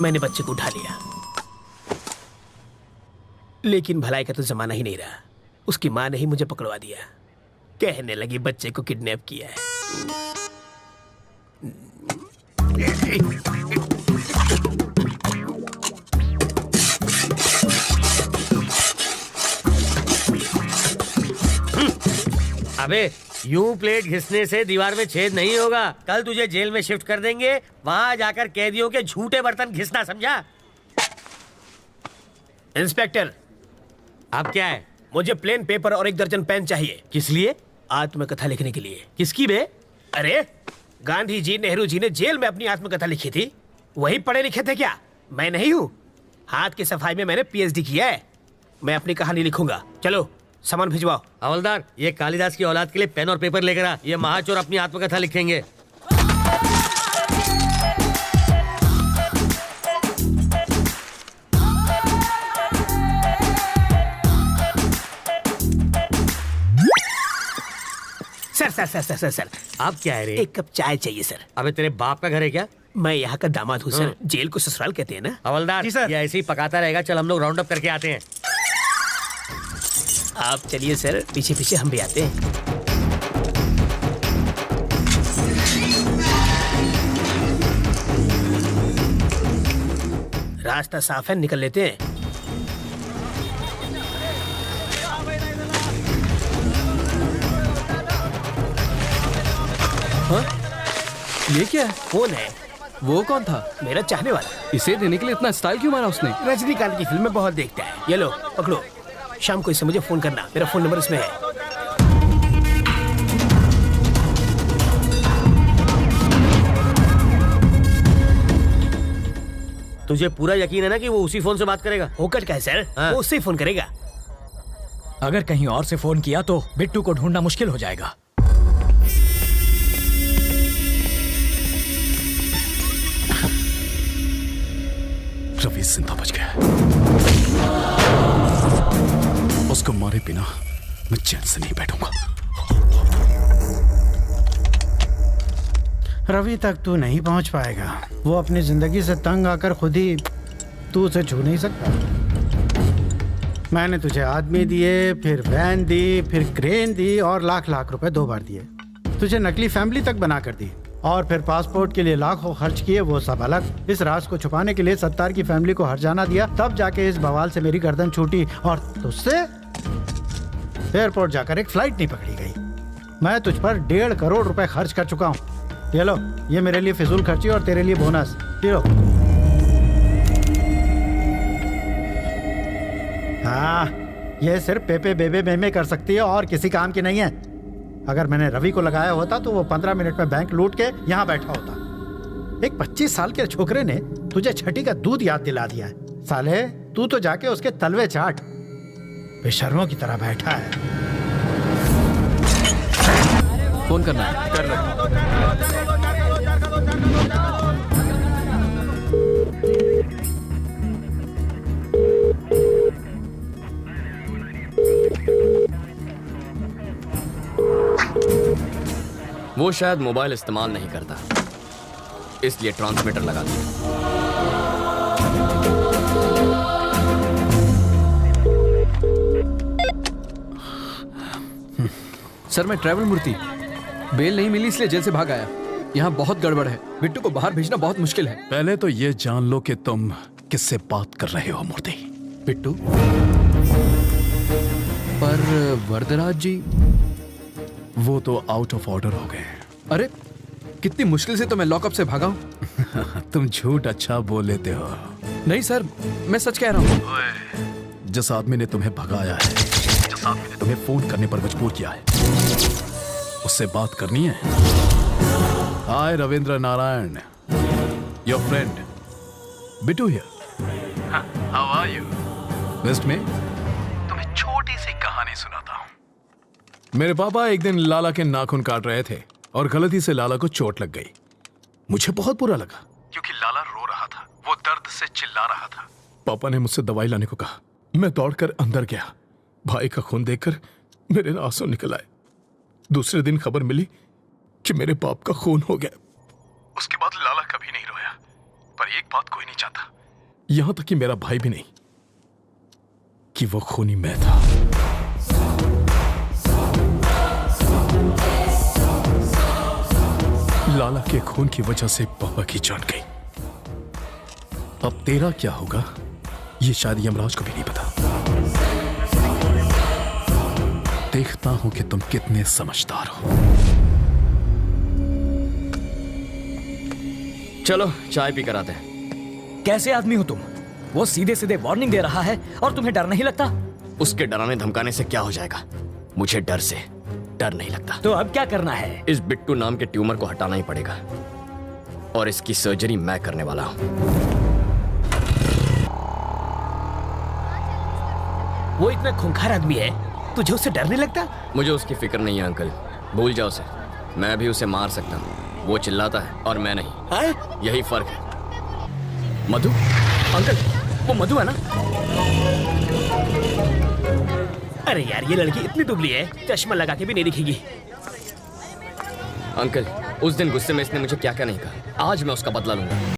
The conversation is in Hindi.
मैंने बच्चे को उठा लिया, लेकिन भलाई का तो जमाना ही नहीं रहा। उसकी माँ ने ही मुझे पकड़वा दिया, कहने लगी बच्चे को किडनैप किया है। अबे यूं प्लेट घिसने से दीवार में छेद नहीं होगा। कल तुझे जेल में शिफ्ट कर देंगे, वहां जाकर कैदियों के झूठे बर्तन घिसना, समझा? इंस्पेक्टर, अब क्या है? मुझे प्लेन पेपर और 1 दर्जन पेन चाहिए। किस लिए? आत्मकथा लिखने के लिए। किसकी बे? अरे गांधी जी, नेहरू जी ने जेल में अपनी आत्मकथा लिखी थी, वही पढ़े लिखे थे क्या? मैं नहीं हूँ। हाथ की सफाई में मैंने PhD किया है। मैं अपनी कहानी लिखूंगा। चलो सामान भिजवाओ। हवलदार, ये कालिदास की औलाद के लिए पेन और पेपर लेकर आ। ये महाचोर अपनी आत्मकथा लिखेंगे। सर अब क्या है रे? 1 कप चाय चाहिए सर। अबे तेरे बाप का घर है क्या? मैं यहाँ का दामाद हूँ सर। जेल को ससुराल कहते हैं ना। हवलदार, ये ऐसे ही पकाता रहेगा। चल हम लोग राउंड अप करके आते हैं। आप चलिए सर, पीछे पीछे हम भी आते हैं। रास्ता साफ है, निकल लेते हैं। हाँ? ये क्या है? कौन है? वो कौन था? मेरा चाहने वाला। इसे देने के लिए इतना स्टाइल क्यों मारा उसने? रजनीकांत की फिल्म में बहुत देखता है। ये लो पकड़ो, शाम को इससे मुझे फोन करना। मेरा फोन नंबर इसमें है। तुझे पूरा यकीन है ना कि वो उसी फोन से बात करेगा? होकर क्या है सर? हाँ। वो उससे ही फोन करेगा। अगर कहीं और से फोन किया तो बिट्टू को ढूंढना मुश्किल हो जाएगा। रवि जिंदा बच गया। उसको मारे बिना मैं चैन से नहीं बैठूंगा। रवि तक तू नहीं पहुंच पाएगा। वो अपनी जिंदगी से तंग आकर खुद ही तू उसे छू नहीं सकता। मैंने तुझे आदमी दिए, फिर वैन दी, फिर क्रेन दी और लाख लाख रुपए 2 बार दिए। तुझे नकली फैमिली तक बना कर दी और फिर पासपोर्ट के लिए लाखों खर्च किए, वो सब अलग। इस राज को छुपाने के लिए सत्तार की फैमिली को हर्जाना दिया, तब जाके इस बवाल से मेरी गर्दन छूटी और तुझसे एयरपोर्ट जाकर एक फ्लाइट नहीं पकड़ी गई। मैं तुझ पर 1.5 करोड़ रुपए खर्च कर चुका हूँ। ये लो, ये मेरे लिए फिजूल खर्ची और तेरे लिए बोनस। ये लो। हाँ, ये सिर्फ पेपे बेबे मेमे कर सकती है और किसी काम की नहीं है। अगर मैंने रवि को लगाया होता तो वो 15 मिनट में बैंक लूट के यहाँ बैठा होता। एक 25 साल के छोकरे ने तुझे छठी का दूध याद दिला दिया है। साले, तू तो जाके उसके तलवे चाट। बेशर्मों की तरह बैठा है। फोन करना है। कर लो। वो शायद मोबाइल इस्तेमाल नहीं करता, इसलिए ट्रांसमीटर लगा दिया। सर, मैं ट्रैवल मूर्ति। बेल नहीं मिली इसलिए जेल से भाग आया। यहाँ बहुत गड़बड़ है। बिट्टू को बाहर भेजना बहुत मुश्किल है। पहले तो ये जान लो कि तुम किससे बात कर रहे हो मूर्ति। बिट्टू? पर वरदराज जी? वो तो आउट ऑफ ऑर्डर हो गए। अरे कितनी मुश्किल से तो मैं लॉकअप से भागा हूँ। तुम झूठ अच्छा बोल लेते हो। नहीं सर, मैं सच कह रहा हूँ। जिस आदमी ने तुम्हें भगाया है, जिस आदमी ने तुम्हें फोन करने पर मजबूर किया है, उससे बात करनी है। Hi Ravindra Narayan, your friend Bittu here. How are you? Best में तुम्हें छोटी सी कहानी सुनाता हूँ। मेरे पापा एक दिन लाला के नाखून काट रहे थे और गलती से लाला को चोट लग गई। मुझे बहुत बुरा लगा क्योंकि लाला रो रहा था, वो दर्द से चिल्ला रहा था। पापा ने मुझसे दवाई लाने को कहा। मैं दौड़कर अंदर गया। भाई का खून देखकर मेरे आंसू निकल आए। दूसरे दिन खबर मिली कि मेरे बाप का खून हो गया। उसके बाद लाला कभी नहीं रोया, पर पर एक बात कोई नहीं चाहता, यहां तक कि मेरा भाई भी नहीं, कि वो खूनी मैं था। लाला के खून की वजह से पापा की जान गई। अब तेरा क्या होगा ये शायद यमराज को भी नहीं पता। देखता हूं कि तुम कितने समझदार हो। चलो चाय पी कर आते हैं। कैसे आदमी हो तुम? वो सीधे सीधे वार्निंग दे रहा है और तुम्हें डर नहीं लगता? उसके डराने धमकाने से क्या हो जाएगा? मुझे डर से डर नहीं लगता। तो अब क्या करना है? इस बिट्टू नाम के ट्यूमर को हटाना ही पड़ेगा और इसकी सर्जरी मैं करने वाला हूं। वो इतना खूंखार आदमी है, तुझे उससे डर नहीं लगता? मुझे उसकी फिक्र नहीं है अंकल, भूल जाओ उसे। मैं भी उसे मार सकता हूं, वो चिल्लाता है और मैं नहीं। यही फर्क है। मधु अंकल, वो मधु है ना? अरे यार, ये लड़की इतनी दुबली है, चश्मा लगा के भी नहीं दिखेगी। अंकल, उस दिन गुस्से में इसने मुझे क्या क्या नहीं कहा। आज मैं उसका बदला लूंगा।